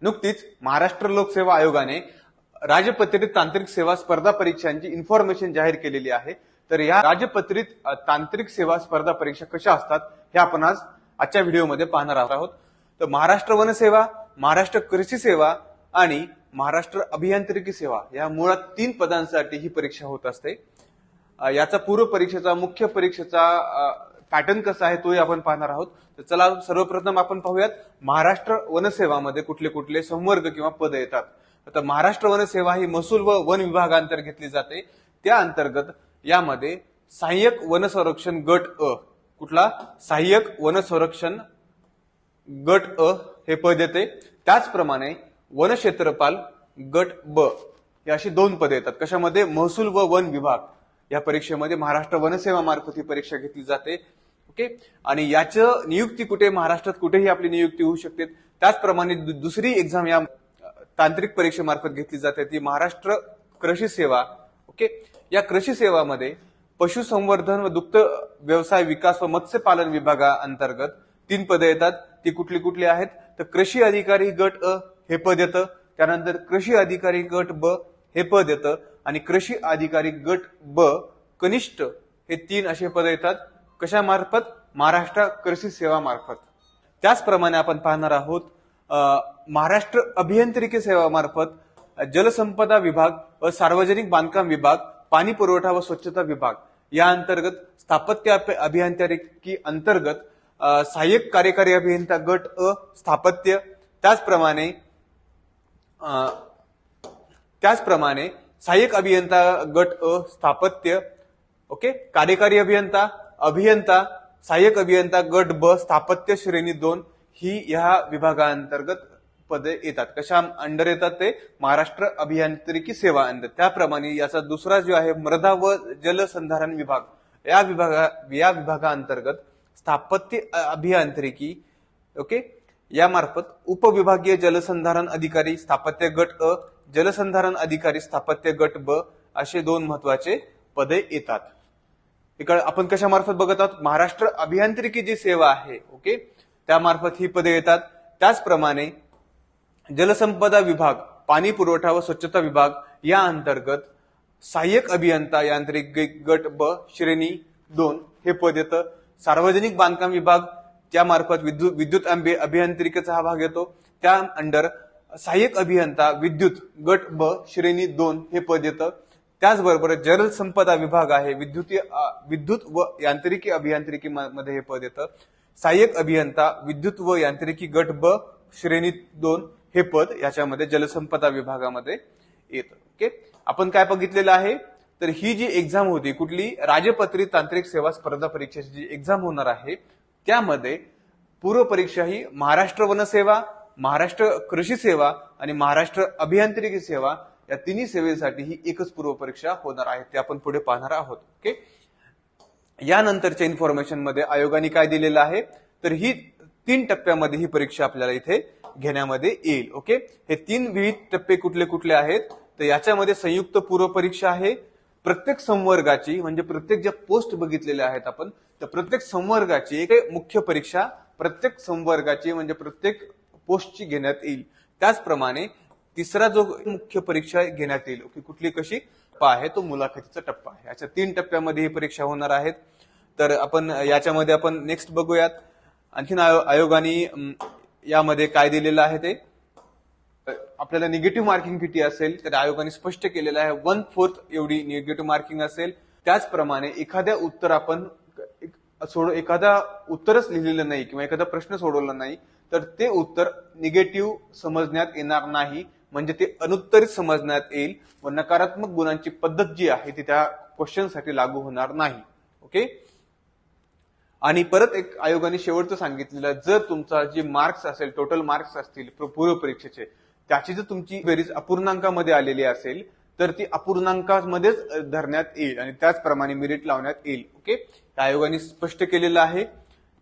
नुकतीच महाराष्ट्र लोकसेवा आयोगाने राजपत्रित तांत्रिक सेवा स्पर्धा परीक्षांची इन्फॉर्मेशन जाहीर केलेली आहे। तर या राजपत्रित तांत्रिक सेवा स्पर्धा परीक्षा कशा असतात हे आपण आजच्या व्हिडिओमध्ये पाहणार आहोत। तर महाराष्ट्र वन सेवा, महाराष्ट्र कृषी सेवा आणि महाराष्ट्र अभियांत्रिकी सेवा या मुळात 3 पदांसाठी ही परीक्षा होत असते। याचा पूर्व परीक्षेचा मुख्य परीक्षेचा पॅटर्न कसा आहे तोही आपण पाहणार आहोत। तर चला सर्वप्रथम आपण पाहूयात महाराष्ट्र वन सेवामध्ये कुठले कुठले संवर्ग किंवा पद येतात। तर महाराष्ट्र वन सेवा ही महसूल व वन विभागांतर्गत घेतली जाते। त्या अंतर्गत यामध्ये सहाय्यक वन संरक्षण गट अ, कुठला सहाय्यक वन संरक्षण गट अ हे पद येते। त्याचप्रमाणे वन क्षेत्रपाल गट ब हे अशी 2 पदे येतात। कशामध्ये? महसूल व वन विभाग या परीक्षेमध्ये महाराष्ट्र वन सेवा मार्फत ही परीक्षा घेतली जाते। ओके, आणि याचं नियुक्ती कुठे? महाराष्ट्रात कुठेही आपली नियुक्ती होऊ शकते। त्याचप्रमाणे दुसरी एक्झाम या तांत्रिक परीक्षेमार्फत घेतली जाते, ती महाराष्ट्र कृषी सेवा। ओके, या कृषी सेवामध्ये पशुसंवर्धन व दुग्ध व्यवसाय विकास व मत्स्यपालन विभागाअंतर्गत 3 पदे येतात। ती कुठली कुठली आहेत? तर कृषी अधिकारी गट अ हे पद येतं, त्यानंतर कृषी अधिकारी गट ब हे पद येतं आणि कृषी अधिकारी गट ब कनिष्ठ हे 3 असे पद येतात। कशामार्फत? महाराष्ट्र कृषी सेवा मार्फत। त्याचप्रमाणे आपण पाहणार आहोत महाराष्ट्र अभियांत्रिकी सेवा मार्फत जलसंपदा विभाग व सार्वजनिक बांधकाम विभाग, पाणी पुरवठा व स्वच्छता विभाग या अंतर्गत स्थापत्य अभियांत्रिकी अंतर्गत सहाय्यक कार्यकारी अभियंता गट अ स्थापत्य, त्याचप्रमाणे सहाय्यक अभियंता गट अ स्थापत्य, ओके, कार्यकारी अभियंता, अभियंता, सहाय्यक अभियंता गट ब स्थापत्य श्रेणी 2 ही या विभागाअंतर्गत पदे येतात। कशा अंडर येतात? ते महाराष्ट्र अभियांत्रिकी सेवा अंडर। त्याप्रमाणे याचा दुसरा जो आहे मृदा व जलसंधारण विभाग या विभागाअंतर्गत स्थापत्य अभियांत्रिकी, ओके, यामार्फत उपविभागीय जलसंधारण अधिकारी स्थापत्य गट अ, जलसंधारण अधिकारी स्थापत्य गट ब असे 2 महत्वाचे पदे येतात। इकडे आपण कशामार्फत बघत आहोत? महाराष्ट्र अभियांत्रिकी जी सेवा आहे, ओके, त्यामार्फत ही पदे येतात। त्याचप्रमाणे जलसंपदा विभाग, पाणी पुरवठा व स्वच्छता विभाग या अंतर्गत सहाय्यक अभियंता यांत्रिक गट ब श्रेणी 2 हे पद येतं। सार्वजनिक बांधकाम विभाग त्यामार्फत विद्युत अभियांत्रिकीचा हा भाग येतो, त्या अंडर सहाय्यक अभियंता विद्युत गट ब श्रेणी 2 हे पद येतं। त्याचबरोबर जलसंपदा विभाग आहे, विद्युत व यांत्रिकी अभियांत्रिकी मध्ये हे पद येतं। सहाय्यक अभियंता विद्युत व यांत्रिकी गट ब श्रेणी 2 हे पद याच्यामध्ये जलसंपदा विभागामध्ये येतं। ओके, आपण काय बघितलेलं आहे? तर ही जी एक्झाम होती कुठली? राजपत्रित तांत्रिक सेवा स्पर्धा परीक्षेची जी एक्झाम होणार आहे त्यामध्ये पूर्व परीक्षा ही महाराष्ट्र वन सेवा, महाराष्ट्र कृषी सेवा आणि महाराष्ट्र अभियांत्रिकी सेवा या 3 सेवेसाठी ही एकच पूर्व परीक्षा होणार आहे, ते आपण पुढे पाहणार आहोत। ओके, यानंतरच्या इन्फॉर्मेशन मध्ये आयोगाने काय दिलेलं आहे? तर ही 3 टप्प्यामध्ये ही परीक्षा आपल्याला इथे घेण्यामध्ये येईल। ओके, हे 3 विविध टप्पे कुठले कुठले आहेत? तर याच्यामध्ये संयुक्त पूर्व परीक्षा आहे, प्रत्येक संवर्गाची म्हणजे प्रत्येक ज्या पोस्ट बघितलेल्या आहेत आपण, तर प्रत्येक संवर्गाची एक मुख्य परीक्षा प्रत्येक संवर्गाची म्हणजे प्रत्येक पोस्टची घेण्यात येईल। त्याचप्रमाणे तिसरा जो मुख्य परीक्षा घेण्यात येईल, ओके, कुठली कशी टप्पा आहे तो मुलाखतीचा टप्पा आहे। अशा 3 टप्प्यामध्ये ही परीक्षा होणार आहेत। तर आपण याच्यामध्ये आपण नेक्स्ट बघूयात आणखीन आयोगाने यामध्ये काय दिलेलं आहे ते। आपल्याला निगेटिव्ह मार्किंग किती असेल तर आयोगाने स्पष्ट केलेलं आहे 1/4 एवढी निगेटिव्ह मार्किंग असेल। त्याचप्रमाणे एखाद्या उत्तरच लिहिलेलं नाही किंवा एखादा प्रश्न सोडवला नाही तर ते उत्तर निगेटिव्ह समजण्यात येणार नाही, म्हणजे ते अनुत्तरित समजण्यात येईल व नकारात्मक गुणांची पद्धत जी आहे ती त्या क्वेश्चनसाठी लागू होणार नाही। ओके, आणि परत एक आयोगाने शेवटचं सांगितलेलं, जर तुमचा जे मार्क्स असेल, टोटल मार्क्स असतील पूर्व परीक्षेचे, त्याची जर तुमची बेरीज अपूर्णांकामध्ये आलेली असेल तर ती अपूर्णांकामध्येच धरण्यात येईल आणि त्याचप्रमाणे मेरिट लावण्यात येईल। ओके, आयोगाने स्पष्ट केलेलं आहे।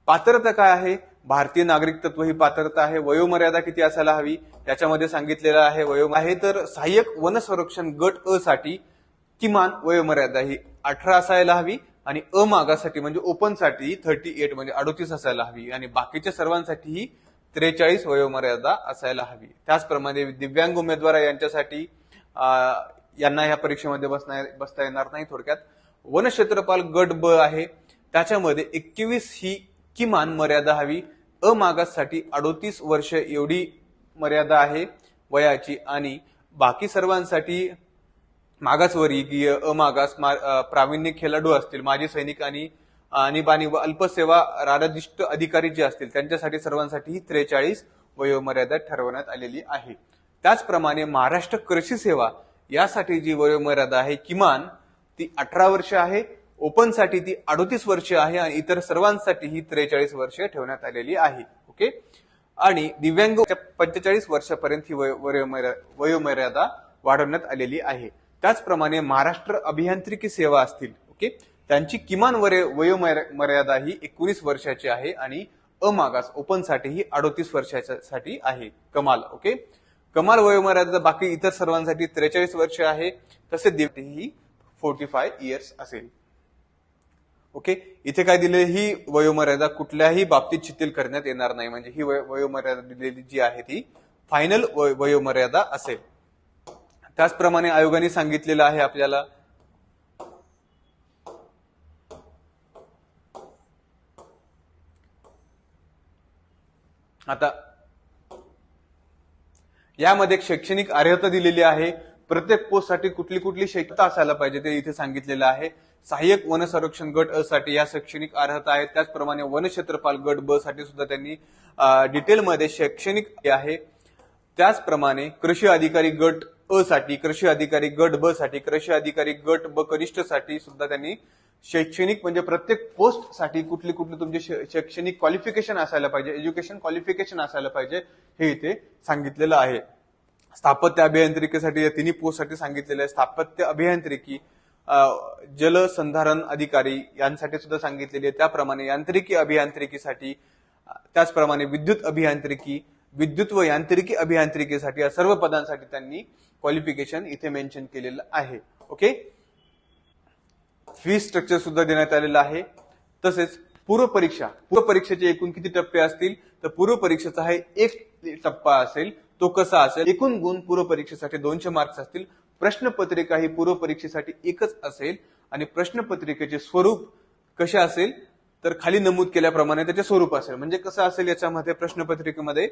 पात्रता काय आहे? भारतीय नागरिकत्व ही पात्रता आहे। वयोमर्यादा किती असायला हवी? त्याच्यामध्ये सांगितलेलं आहे आहे तर सहाय्यक वन संरक्षण गट अ साठी किमान वयोमर्यादा ही 18 असायला हवी आणि अमागासाठी म्हणजे ओपन साठी 38 म्हणजे 38 असायला हवी आणि बाकीच्या सर्वांसाठी ही 43 वयोमर्यादा असायला हवी. त्याचप्रमाणे दिव्यांग उमेदवार यांच्यासाठी यांना ह्या परीक्षेमध्ये बसता येणार नाही. थोडक्यात वनक्षेत्रपाल गट ब आहे त्याच्यामध्ये 21 ही किमान मर्यादा हवी. अमागाससाठी 38 वर्ष एवढी मर्यादा आहे वयाची आणि बाकी सर्वांसाठी मागासवर्गीय अमागास प्रावीण्य खेळाडू असतील, माजी सैनिक आणि आणीबाणी व अल्पसेवा राजदिष्ट अधिकारी जे असतील त्यांच्यासाठी सर्वांसाठी ही 43 वयोमर्यादा ठरवण्यात आलेली आहे. त्याचप्रमाणे महाराष्ट्र कृषी सेवा यासाठी जी वयोमर्यादा आहे किमान ती 18 वर्ष आहे, ओपन साठी ती 38 वर्ष आहे आणि इतर सर्वांसाठी ही 43 वर्ष ठेवण्यात आलेली आहे. ओके. आणि दिव्यांग 45 वर्षापर्यंत ही वयोमर्यादा वाढवण्यात आलेली आहे. त्याचप्रमाणे महाराष्ट्र अभियांत्रिकी सेवा असतील, ओके, त्यांची किमान वयोमर्यादा ही 19 वर्षाची आहे आणि अमागास ओपन साठी ही 38 वर्षासाठी आहे कमाल. ओके. कमाल वयोमर्यादा बाकी इतर सर्वांसाठी 43 वर्ष आहे. तसे ही 45 इयर्स असेल. ओके. इथे काय दिले, ही वयोमर्यादा कुठल्याही बाबतीत शिथिल करण्यात येणार नाही. म्हणजे ही वयोमर्यादा दिलेली जी आहे ती फायनल वयोमर्यादा असेल. त्याचप्रमाणे आयोगाने सांगितलेलं आहे आपल्याला आता यामध्ये शैक्षणिक अर्हता दिलेली आहे. प्रत्येक पोस्टसाठी कुठली कुठली शैक्षणिक असायला पाहिजे ते इथे सांगितलेलं आहे. सहाय्यक वन संरक्षण गट अ साठी या शैक्षणिक अर्हता आहेत. त्याचप्रमाणे वनक्षेत्रपाल गट ब साठी सुद्धा त्यांनी डिटेलमध्ये शैक्षणिक आहे. त्याचप्रमाणे कृषी अधिकारी गट अ साठी, कृषी अधिकारी गट ब साठी, कृषी अधिकारी गट ब कनिष्ठ साठी सुद्धा त्यांनी शैक्षणिक म्हणजे प्रत्येक पोस्ट साठी कुठली कुठली तुमचे शैक्षणिक क्वालिफिकेशन असायला पाहिजे, एज्युकेशन क्वालिफिकेशन असायला पाहिजे हे इथे सांगितलेलं आहे. स्थापत्य अभियांत्रिकीसाठी या तिन्ही पोस्ट साठी सांगितलेलं आहे. स्थापत्य अभियांत्रिकी, जलसंधारण अधिकारी यांसाठी सुद्धा सांगितलेली आहे. त्याप्रमाणे यांत्रिकी अभियांत्रिकीसाठी, त्याचप्रमाणे विद्युत अभियांत्रिकी, विद्युत व यांत्रिकी अभियांत्रिकीसाठी या सर्व पदांसाठी त्यांनी क्वालिफिकेशन इथे मेन्शन केलेलं आहे. ओके. फी स्ट्रक्चर सुद्धा देण्यात आलेलं आहे. तसेच पूर्व परीक्षेचे एकूण किती टप्पे असतील तर पूर्व परीक्षेचा हा एक टप्पा असेल. तो कसा असेल, एकूण गुण पूर्व परीक्षेसाठी 200 मार्क्स असतील. प्रश्नपत्रिका ही पूर्व परीक्षेसाठी एकच असेल आणि प्रश्नपत्रिकेचे स्वरूप कसे असेल तर खाली नमूद केल्याप्रमाणे त्याचे स्वरूप असेल. म्हणजे कसं असेल याच्यामध्ये प्रश्नपत्रिकेमध्ये,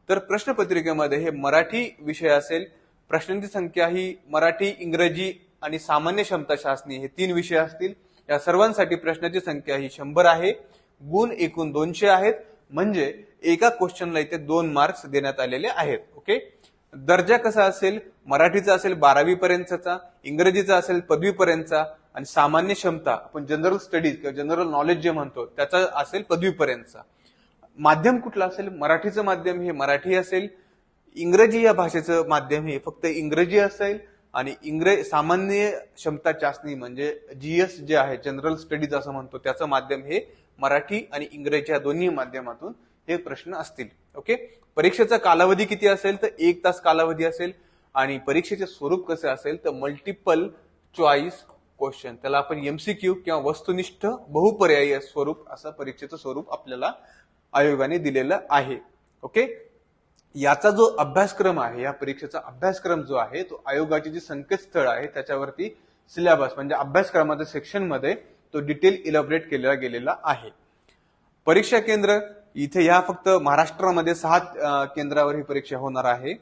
तर प्रश्नपत्रिकेमध्ये हे मराठी विषय असेल. प्रश्नांची संख्या ही मराठी, इंग्रजी आणि सामान्य क्षमता चाचणी हे 3 विषय असतील. या सर्वांसाठी प्रश्नाची संख्या ही 100 आहे. गुण एकूण 200 आहेत. म्हणजे एका क्वेश्चनला इथे 2 मार्क्स देण्यात आलेले आहेत. ओके. दर्जा कसा असेल, मराठीचा असेल 12वी पर्यंतचा, इंग्रजीचा असेल 5वी पर्यंतचा आणि सामान्य क्षमता आपण जनरल स्टडीज किंवा जनरल नॉलेज जे म्हणतो त्याचा असेल 5वी पर्यंतचा. माध्यम कुठला असेल, मराठीचं माध्यम हे मराठी असेल. इंग्रजी या भाषेचं माध्यम हे फक्त इंग्रजी असेल आणि सामान्य क्षमता चाचणी म्हणजे जीएस जे आहे, जनरल स्टडीज असं म्हणतो, त्याचं माध्यम हे मराठी आणि इंग्रजी या दोन्ही माध्यमातून हे प्रश्न असतील. ओके. परीक्षेचा कालावधी किती असेल तर 1 तास कालावधी असेल आणि परीक्षेचे स्वरूप कसे असेल तर मल्टिपल चॉईस क्वेश्चन, त्याला आपण एमसीक्यू किंवा वस्तुनिष्ठ बहुपर्यायी स्वरूप असं परीक्षेचं स्वरूप आपल्याला आयोगाने दिलेलं आहे. ओके. याचा जो अभ्यासक्रम आहे, या परीक्षेचा अभ्यासक्रम जो आहे तो आयोगाचे जे संकेतस्थळ आहे त्याच्यावरती सिलेबस म्हणजे अभ्यासक्रमाच्या सेक्शन मध्ये तो डिटेल इलॅबोरेट केला गेलेला आहे. परीक्षा केंद्र इथे या फक्त महाराष्ट्रामध्ये 6 केंद्रावर ही परीक्षा होणार आहे.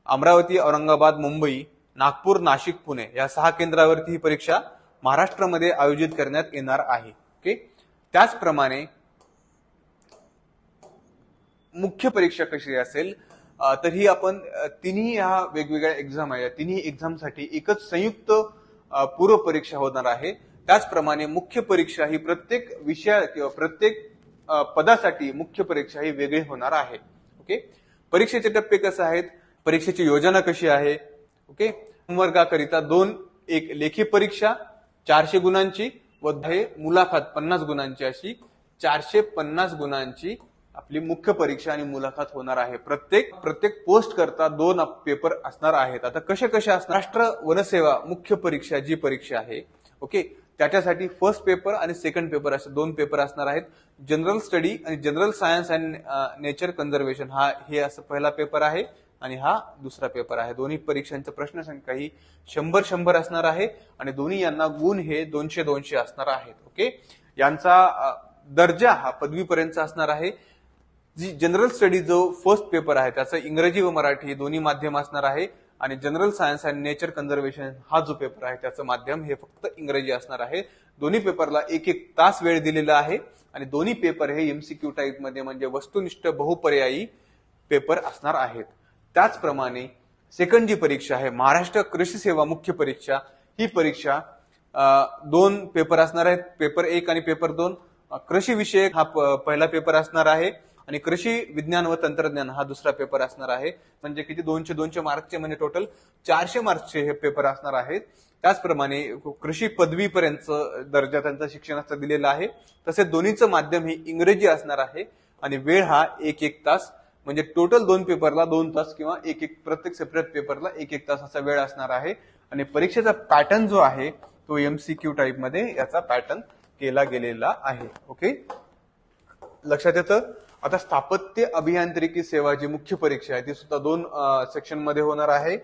अमरावती, औरंगाबाद, मुंबई, नागपूर, नाशिक, पुणे या 6 केंद्रावरती ही परीक्षा महाराष्ट्रामध्ये आयोजित करण्यात येणार आहे. ओके. त्याचप्रमाणे मुख्य परीक्षा कशी असेल तर ही आपण तिन्ही ह्या वेगवेगळ्या एक्झाम आहे, तिन्ही एक्झामसाठी एकच संयुक्त पूर्व परीक्षा होणार आहे. त्याचप्रमाणे मुख्य परीक्षा ही प्रत्येक विषया किंवा प्रत्येक पदासाठी मुख्य परीक्षा ही वेगळी होणार आहे. ओके. परीक्षेचे टप्पे कसे आहेत, परीक्षेची योजना कशी आहे. ओके. वर्गाकरिता 2 एक लेखी परीक्षा 400 गुणांची व मुलाखत 50 गुणांची अशी 450 गुणांची आपली मुख्य परीक्षा आणि मुलाखत होणार आहे. प्रत्येक पोस्ट करता 2 पेपर असणार आहेत. आता कशा असणार, राष्ट्र वनसेवा मुख्य परीक्षा जी परीक्षा आहे, ओके, त्याच्यासाठी फर्स्ट पेपर आणि सेकंड पेपर असे दोन पेपर असणार आहेत. जनरल स्टडी आणि general science and nature conservation हे असं पहिला पेपर आहे आणि हा दुसरा पेपर आहे. दोन्ही परीक्षांचं प्रश्नसंख्या ही 100 असणार आहे आणि दोन्ही यांना गुण हे 200 असणार आहेत. ओके, यांचा दर्जा हा पदवीपर्यंतचा असणार आहे. जी जनरल स्टडी जो फर्स्ट पेपर आहे त्याचं इंग्रजी व मराठी दोन्ही माध्यम असणार आहे आणि general science and nature conservation हा जो पेपर आहे त्याचं माध्यम हे फक्त इंग्रजी असणार आहे. दोन्ही पेपरला 1-1 तास वेळ दिलेला आहे आणि दोन्ही पेपर हे एमसीक्यू टाईप मध्ये म्हणजे वस्तुनिष्ठ बहुपर्यायी पेपर असणार आहेत. त्याचप्रमाणे सेकंड जी परीक्षा आहे महाराष्ट्र कृषी सेवा मुख्य परीक्षा, ही परीक्षा 2 पेपर असणार आहेत. पेपर 1 आणि पेपर 2. कृषी विषयक हा पहिला पेपर असणार आहे आणि कृषी विज्ञान व तंत्रज्ञान हा दुसरा पेपर असणार आहे. म्हणजे किती 200 मार्क्सचे म्हणजे टोटल 400 मार्क्सचे हे पेपर असणार आहेत. त्याचप्रमाणे कृषी पदवीपर्यंत दर्जा त्यांचा शिक्षणाचा दिलेला आहे. तसेच दोन्हीचं माध्यम हे इंग्रजी असणार आहे आणि वेळ हा 1-1 तास म्हणजे टोटल 2 पेपरला 2 तास किंवा प्रत्येक सेपरेट पेपरला 1-1 तास असा वेळ असणार आहे. आणि परीक्षेचा पॅटर्न जो आहे तो एमसीक्यू टाईप मध्ये याचा पॅटर्न केला गेलेला आहे. ओके, लक्षात येतं. आता स्थापत्य अभियांत्रिकी सेवा जी मुख्य परीक्षा आहे ती सुद्धा 2 सेक्शन मध्ये होणार आहे.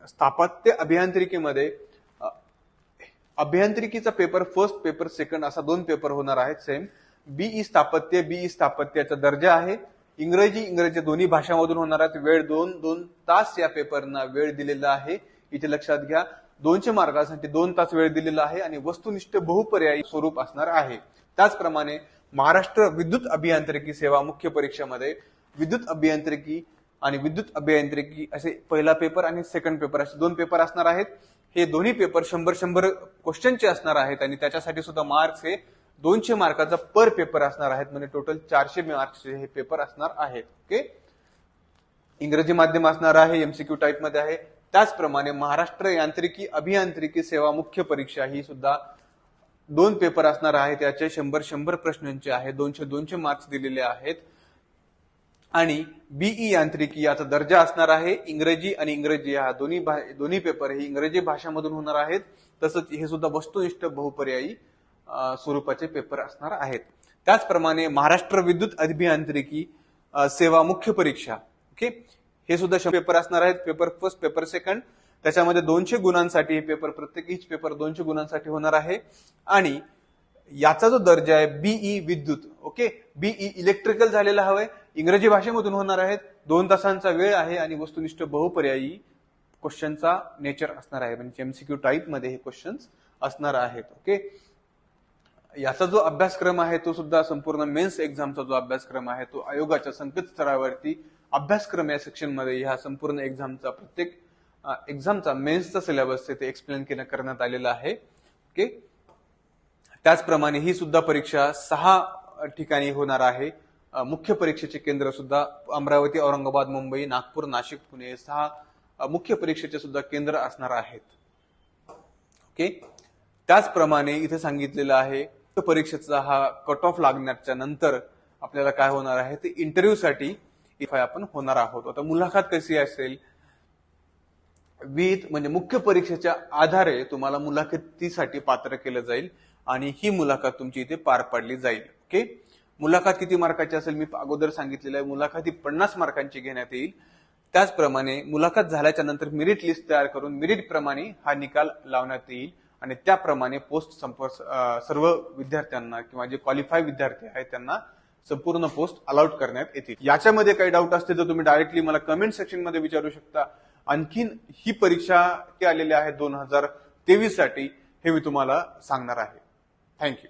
स्थापत्य अभियांत्रिकीमध्ये अभियांत्रिकीचा पेपर फर्स्ट पेपर सेकंड असा 2 पेपर होणार आहेत. सेम बीई स्थापत्याचा दर्जा आहे इंग्रजी दोन्ही भाषांमधून होणार आहेत. वेळ 2 तास या पेपरना वेळ दिलेला आहे. इथे लक्षात घ्या 200 मार्कासाठी 2 तास वेळ दिलेला आहे आणि वस्तुनिष्ठ बहुपर्यायी स्वरूप असणार आहे. त्याचप्रमाणे महाराष्ट्र विद्युत अभियांत्रिकी सेवा मुख्य परीक्षेमध्ये विद्युत अभियांत्रिकी आणि विद्युत अभियांत्रिकी असे पहिला पेपर आणि सेकंड पेपर असे 2 पेपर असणार आहेत. हे दोन्ही पेपर 100 क्वेश्चनचे असणार आहेत आणि त्याच्यासाठी सुद्धा मार्क्स हे 200 मार्काचा पर पेपर असणार आहेत. म्हणजे टोटल 400 मार्क्सचे हे पेपर असणार आहेत. ओके, इंग्रजी माध्यम असणार आहे, एमसीक्यू टाईप मध्ये आहे. त्याचप्रमाणे महाराष्ट्र यांत्रिकी अभियांत्रिकी सेवा मुख्य परीक्षा ही सुद्धा 2 पेपर असणार आहे. त्याचे 100 प्रश्नांचे आहे. 200 मार्क्स दिलेले आहेत. आणि बीई यांत्रिकी याचा दर्जा असणार आहे इंग्रजी आणि इंग्रजी हा दोन्ही पेपर हे इंग्रजी भाषांमधून होणार आहेत. तसंच हे सुद्धा वस्तुनिष्ठ बहुपर्यायी स्वरूपाचे पेपर असणार आहेत. त्याचप्रमाणे महाराष्ट्र विद्युत अभियांत्रिकी सेवा मुख्य परीक्षा ओके हे सुद्धा पेपर असणार आहेत. पेपर फर्स्ट पेपर सेकंड त्याच्यामध्ये 200 गुणांसाठी हे पेपर प्रत्येक पेपर 200 गुणांसाठी होणार आहे. आणि याचा जो दर्जा आहे बीई विद्युत ओके बीई इलेक्ट्रिकल झालेला हवंय इंग्रजी भाषेमधून होणार आहेत. 2 तासांचा वेळ आहे आणि वस्तुनिष्ठ बहुपर्यायी क्वेश्चनचा नेचर असणार आहे. म्हणजे एमसीक्यू टाईप मध्ये हे क्वेश्चन्स असणार आहेत. ओके, याचा जो अभ्यासक्रम आहे तो सुद्धा संपूर्ण मेन्स एक्झामचा जो अभ्यासक्रम आहे तो आयोगाच्या संकेतस्थळावरती अभ्यासक्रम या सेक्शन मध्ये ह्या संपूर्ण एक्झामचा प्रत्येक एक्झामचा मेन्सचा सिलेबस ते एक्सप्लेन करण्यात आलेला आहे. ओके, त्याचप्रमाणे ही सुद्धा परीक्षा 6 ठिकाणी होणार आहे. मुख्य परीक्षेचे केंद्र सुद्धा अमरावती, औरंगाबाद, मुंबई, नागपूर, नाशिक, पुणे 6 मुख्य परीक्षेचे सुद्धा केंद्र असणार आहेत. ओके, त्याचप्रमाणे इथे सांगितलेलं आहे परीक्षेचा हा कट ऑफ लागण्याच्या नंतर आपल्याला काय होणार आहे ते इंटरव्ह्यू साठी आपण होणार आहोत. आता मुलाखत कशी असेल म्हणजे मुख्य परीक्षेच्या आधारे तुम्हाला मुलाखतीसाठी पात्र केलं जाईल आणि ही मुलाखत तुमची इथे पार पाडली जाईल. ओके, मुलाखत किती मार्काची असेल मी अगोदर सांगितलेलं आहे. मुलाखत ही 50 मार्कांची घेण्यात येईल. त्याचप्रमाणे मुलाखत झाल्याच्या नंतर मेरिट लिस्ट तयार करून मेरिट प्रमाणे हा निकाल लावण्यात येईल आणि त्याप्रमाणे पोस्ट सर्व विद्यार्थ्यांना किंवा जे क्वालिफाय विद्यार्थी आहेत त्यांना संपूर्ण पोस्ट अलाउट करण्यात येतील. याच्यामध्ये काही डाऊट असतील तर तुम्ही डायरेक्टली मला कमेंट सेक्शन मध्ये विचारू शकता. आणखीन ही परीक्षा ते आलेली आहे 2023 साठी हे मी तुम्हाला सांगणार आहे. थँक्यू.